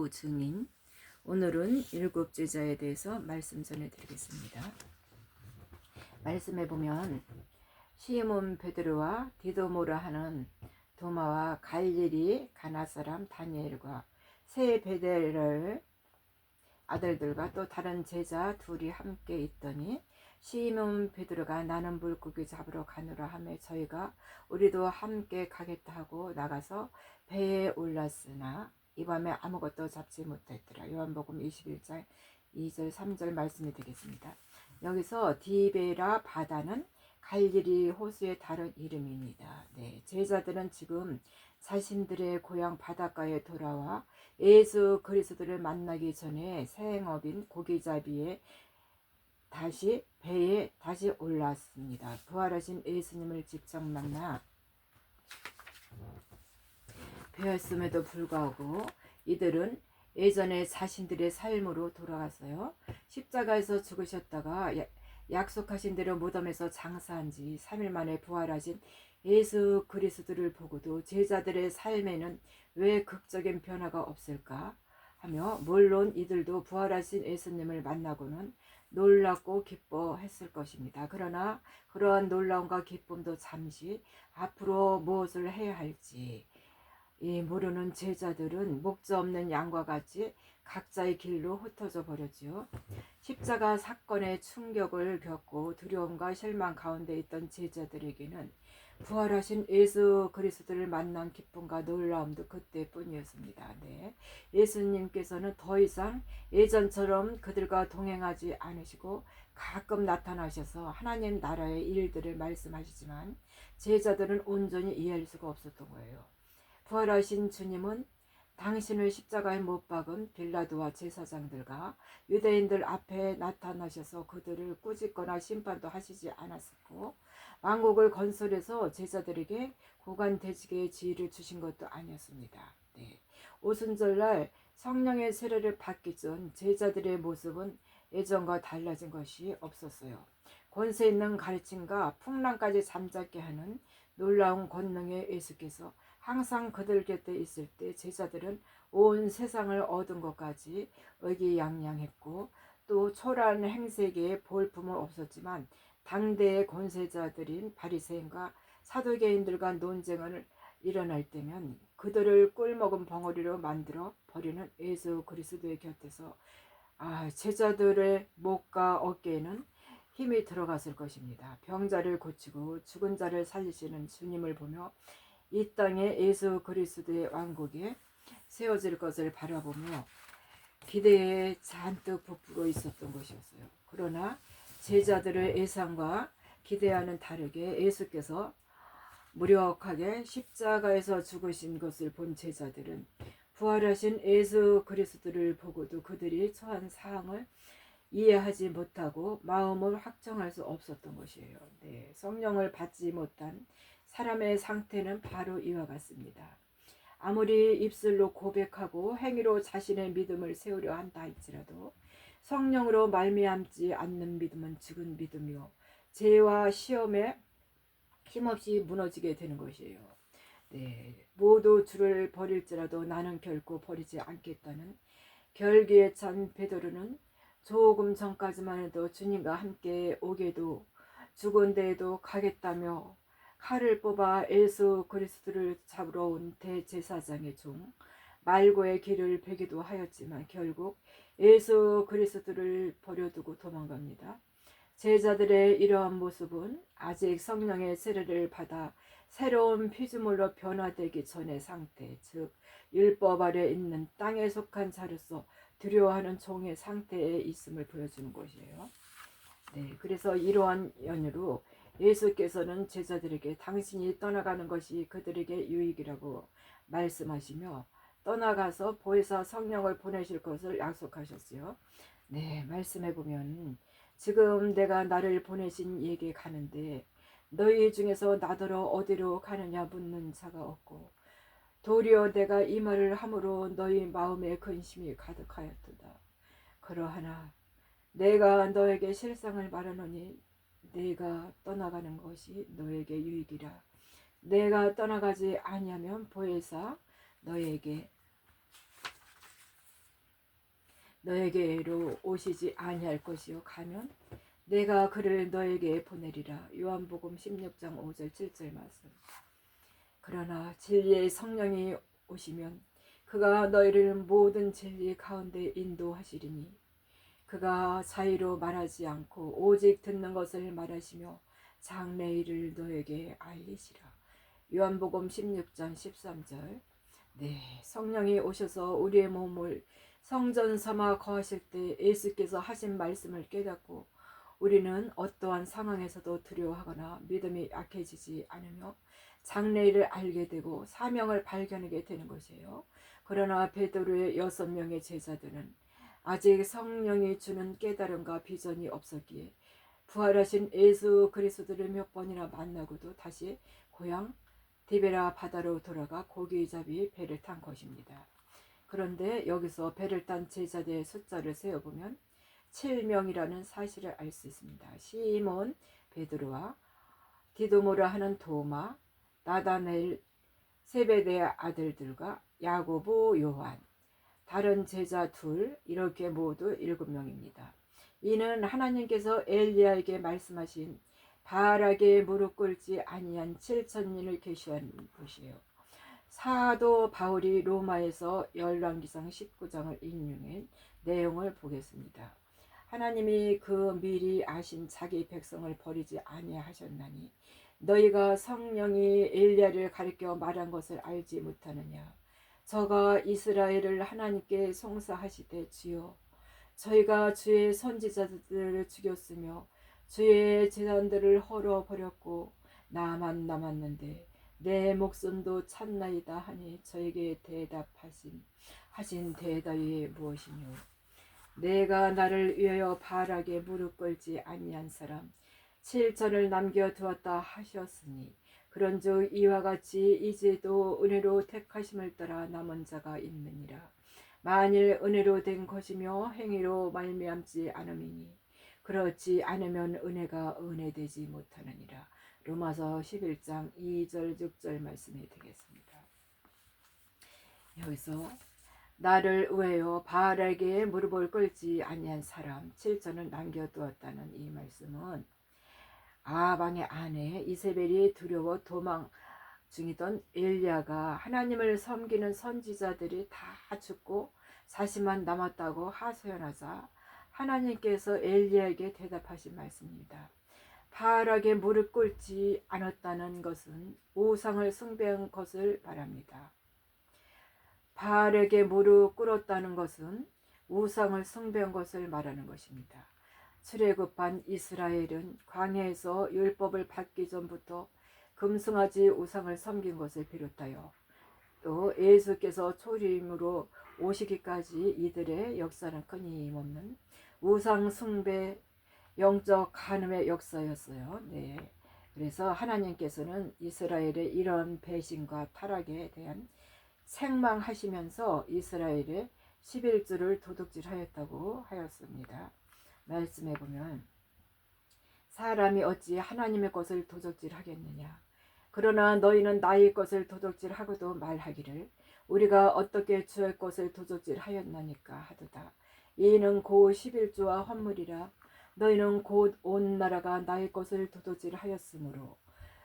사도 증인. 오늘은 일곱 제자에 대해서 말씀 전해드리겠습니다. 말씀에 보면 시몬 베드로와 디도모라 하는 도마와 갈릴리 가나 사람 다니엘과 세 베델의 아들들과 또 다른 제자 둘이 함께 있더니 시몬 베드로가 나는 물고기 잡으러 가노라 하며 저희가 우리도 함께 가겠다 하고 나가서 배에 올랐으나 이 밤에 아무것도 잡지 못했더라. 요한복음 21장 2절 3절 말씀이 되겠습니다. 여기서 디베라 바다는 갈릴리 호수의 다른 이름입니다. 제자들은 지금 자신들의 고향 바닷가에 돌아와 예수 그리스도를 만나기 전에 생업인 고기잡이에 배에 다시 올랐습니다. 부활하신 예수님을 직접 만나 배웠음에도 불구하고 이들은 예전에 자신들의 삶으로 돌아갔어요. 십자가에서 죽으셨다가 약속하신 대로 무덤에서 장사한 지 3일 만에 부활하신 예수 그리스도를 보고도 제자들의 삶에는 왜 극적인 변화가 없을까 하며 물론 이들도 부활하신 예수님을 만나고는 놀랍고 기뻐했을 것입니다. 그러나 그러한 놀라움과 기쁨도 잠시 앞으로 무엇을 해야 할지 모르는 제자들은 목자 없는 양과 같이 각자의 길로 흩어져 버렸지요. 십자가 사건의 충격을 겪고 두려움과 실망 가운데 있던 제자들에게는 부활하신 예수 그리스도를 만난 기쁨과 놀라움도 그때뿐이었습니다. 예수님께서는 더 이상 예전처럼 그들과 동행하지 않으시고 가끔 나타나셔서 하나님 나라의 일들을 말씀하시지만 제자들은 온전히 이해할 수가 없었던 거예요. 부활하신 주님은 당신을 십자가에 못 박은 빌라도와 제사장들과 유대인들 앞에 나타나셔서 그들을 꾸짖거나 심판도 하시지 않았었고 왕국을 건설해서 제자들에게 고관대직의 지위를 주신 것도 아니었습니다. 오순절날 성령의 세례를 받기 전 제자들의 모습은 예전과 달라진 것이 없었어요. 권세 있는 가르침과 풍랑까지 잠잠게 하는 놀라운 권능의 예수께서 항상 그들 곁에 있을 때 제자들은 온 세상을 얻은 것까지 의기양양했고 또 초라한 행세계에 볼품은 없었지만 당대의 권세자들인 바리새인과 사두개인들과 논쟁을 일어날 때면 그들을 꿀먹은 벙어리로 만들어 버리는 예수 그리스도의 곁에서 제자들의 목과 어깨에는 힘이 들어갔을 것입니다. 병자를 고치고 죽은 자를 살리시는 주님을 보며 이 땅에 예수 그리스도의 왕국이 세워질 것을 바라보며 기대에 잔뜩 부풀어 있었던 것이었어요. 그러나 제자들의 예상과 기대와는 다르게 예수께서 무력하게 십자가에서 죽으신 것을 본 제자들은 부활하신 예수 그리스도를 보고도 그들이 처한 상황을 이해하지 못하고 마음을 확정할 수 없었던 것이에요. 성령을 받지 못한 사람의 상태는 바로 이와 같습니다. 아무리 입술로 고백하고 행위로 자신의 믿음을 세우려 한다 할지라도 성령으로 말미암지 않는 믿음은 죽은 믿음이요 죄와 시험에 힘없이 무너지게 되는 것이에요. 모두 주를 버릴지라도 나는 결코 버리지 않겠다는 결기에 찬 베드로는 조금 전까지만 해도 주님과 함께 오게도 죽은 데에도 가겠다며 칼을 뽑아 예수 그리스도를 잡으러 온 대제사장의 종 말고의 길을 베기도 하였지만 결국 예수 그리스도를 버려두고 도망갑니다. 제자들의 이러한 모습은 아직 성령의 세례를 받아 새로운 피조물로 변화되기 전의 상태, 즉 율법 아래 있는 땅에 속한 자로서 두려워하는 종의 상태에 있음을 보여주는 것이에요. 그래서 이러한 연유로 예수께서는 제자들에게 당신이 떠나가는 것이 그들에게 유익이라고 말씀하시며 떠나가서 보혜사 성령을 보내실 것을 약속하셨어요. 말씀해 보면 지금 내가 나를 보내신 이에게 가는데 너희 중에서 나더러 어디로 가느냐 묻는 자가 없고 도리어 내가 이 말을 함으로 너희 마음에 근심이 가득하였도다. 그러하나 내가 너에게 실상을 말하노니 내가 떠나가는 것이 너에게 유익이라. 내가 떠나가지 아니하면 보혜사 너에게 너에게로 오시지 아니할 것이요 가면 내가 그를 너에게 보내리라. 요한복음 16장 5절 7절 말씀. 그러나 진리의 성령이 오시면 그가 너희를 모든 진리 가운데 인도하시리니 그가 자의로 말하지 않고 오직 듣는 것을 말하시며 장래일을 너에게 알리시라. 요한복음 16장 13절. 네, 성령이 오셔서 우리의 몸을 성전 삼아 거하실 때 예수께서 하신 말씀을 깨닫고 우리는 어떠한 상황에서도 두려워하거나 믿음이 약해지지 않으며 장래일을 알게 되고 사명을 발견하게 되는 것이에요. 그러나 베드로의 6명의 제자들은 아직 성령이 주는 깨달음과 비전이 없었기에 부활하신 예수 그리스도를 몇 번이나 만나고도 다시 고향 디베라 바다로 돌아가 고기잡이 배를 탄 것입니다. 그런데 여기서 배를 탄 제자들의 숫자를 세어보면 7명이라는 사실을 알 수 있습니다. 시몬 베드로와 디도모라 하는 도마, 나다넬, 세베대의 아들들과 야고보, 요한, 다른 제자 둘, 이렇게 모두 7명입니다. 이는 하나님께서 엘리야에게 말씀하신 바알에게 무릎 꿇지 아니한 7천인을 계시한 것이에요. 사도 바울이 로마에서 열왕기상 19장을 인용한 내용을 보겠습니다. 하나님이 그 미리 아신 자기 백성을 버리지 아니하셨나니 너희가 성령이 엘리야를 가리켜 말한 것을 알지 못하느냐. 저가 이스라엘을 하나님께 송사하시되 주여 저희가 주의 선지자들을 죽였으며 주의 제단들을 헐어버렸고 나만 남았는데 내 목숨도 찾나이다 하니 저에게 하신 대답이 무엇이뇨. 내가 나를 위하여 바알에게 무릎 꿇지 아니한 사람 7천을 남겨두었다 하셨으니 그런즉 이와 같이 이제도 은혜로 택하심을 따라 남은 자가 있느니라. 만일 은혜로 된 것이며 행위로 말미암지 않음이니 그렇지 않으면 은혜가 은혜되지 못하느니라. 로마서 11장 2절 6절 말씀이 되겠습니다. 여기서 나를 위하여 바알에게 무릎을 꿇지 아니한 사람 7천을 남겨두었다는 이 말씀은 아방의 아내 이세벨이 두려워 도망 중이던 엘리야가 하나님을 섬기는 선지자들이 다 죽고 자신만 남았다고 하소연하자 하나님께서 엘리야에게 대답하신 말씀입니다. 바알에게 무릎 꿇지 않았다는 것은 우상을 숭배한 것을 말합니다. 바알에게 무릎 꿇었다는 것은 우상을 숭배한 것을 말하는 것입니다. 출애굽한 이스라엘은 광야에서 율법을 받기 전부터 금송아지 우상을 섬긴 것을 비롯하여 또 예수께서 초림으로 오시기까지 이들의 역사는 끊임없는 우상 숭배 영적 간음의 역사였어요. 네. 그래서 하나님께서는 이스라엘의 이런 배신과 타락에 대한 책망하시면서 이스라엘의 11조를 도둑질하였다고 하였습니다. 말씀해 보면 사람이 어찌 하나님의 것을 도둑질하겠느냐. 그러나 너희는 나의 것을 도둑질하고도 말하기를 우리가 어떻게 주의 것을 도둑질하였나니까 하도다. 이는 곧 11조와 헌물이라. 너희는 곧 온 나라가 나의 것을 도둑질하였으므로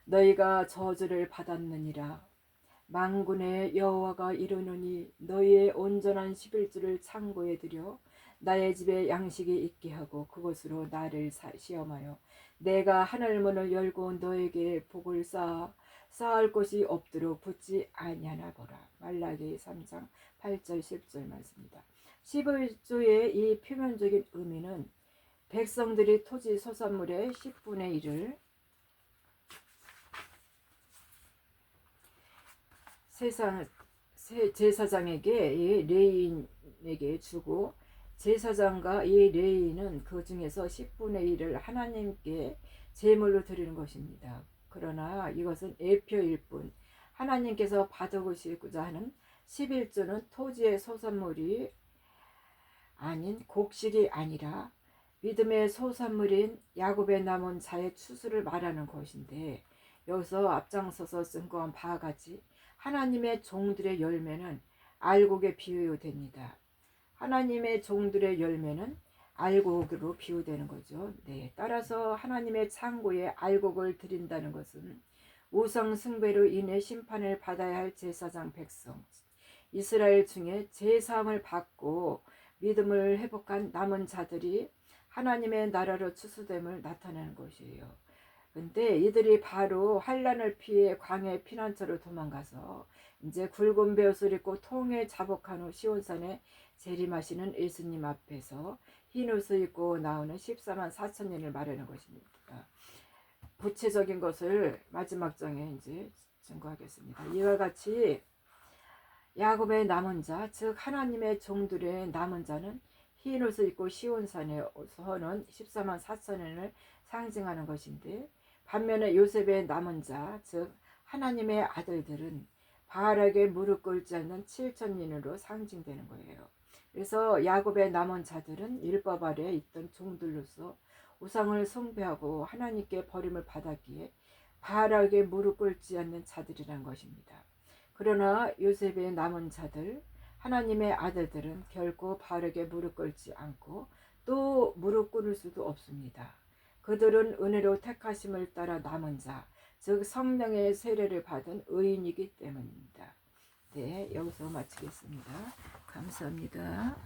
너희가 저주를 받았느니라. 만군의 여호와가 이르노니 너희의 온전한 11조를 창고에 들여 나의 집에 양식이 있게 하고 그것으로 나를 시험하여 내가 하늘문을 열고 너에게 복을 쌓을 곳이 없도록 붙지 아니하나 보라. 말라기 3장 8절 10절 말씀입니다. 11조의 이 표면적인 의미는 백성들이 토지 소산물의 10분의 1을 제사장에게 이 레인에게 주고 제사장과 이 레인은 그 중에서 10분의 1을 하나님께 제물로 드리는 것입니다. 그러나 이것은 예표일 뿐 하나님께서 받으시고자 하는 11조는 토지의 소산물이 아닌 곡식이 아니라 믿음의 소산물인 야곱의 남은 자의 추수를 말하는 것인데 여기서 앞장서서 증거한 바와 같이 하나님의 종들의 열매는 알곡에 비유됩니다. 하나님의 종들의 열매는 알곡으로 비유되는 거죠. 네, 따라서 하나님의 창고에 알곡을 드린다는 것은 우상 숭배로 인해 심판을 받아야 할 제사장 백성 이스라엘 중에 제사함을 받고 믿음을 회복한 남은 자들이 하나님의 나라로 추수됨을 나타내는 것이에요. 근데 이들이 바로 환란을 피해 광해 피난처로 도망가서 이제 굵은 베옷을 입고 통에 자복한 후 시온산에 재림하시는 예수님 앞에서 흰 옷을 입고 나오는 14만 4천년을 말하는 것입니다. 구체적인 것을 마지막 장에 이제 증거하겠습니다. 이와 같이 야곱의 남은 자, 즉 하나님의 종들의 남은 자는 흰 옷을 입고 시온산에 서는 14만 4천년을 상징하는 것인데, 반면에 요셉의 남은 자, 즉 하나님의 아들들은 바알에게 무릎 꿇지 않는 7천년으로 상징되는 거예요. 그래서 야곱의 남은 자들은 율법 아래 있던 종들로서 우상을 숭배하고 하나님께 버림을 받았기에 바알에게 무릎 꿇지 않는 자들이란 것입니다. 그러나 요셉의 남은 자들, 하나님의 아들들은 결코 바알에게 무릎 꿇지 않고 또 무릎 꿇을 수도 없습니다. 그들은 은혜로 택하심을 따라 남은 자, 즉 성령의 세례를 받은 의인이기 때문입니다. 네, 여기서 마치겠습니다. 감사합니다.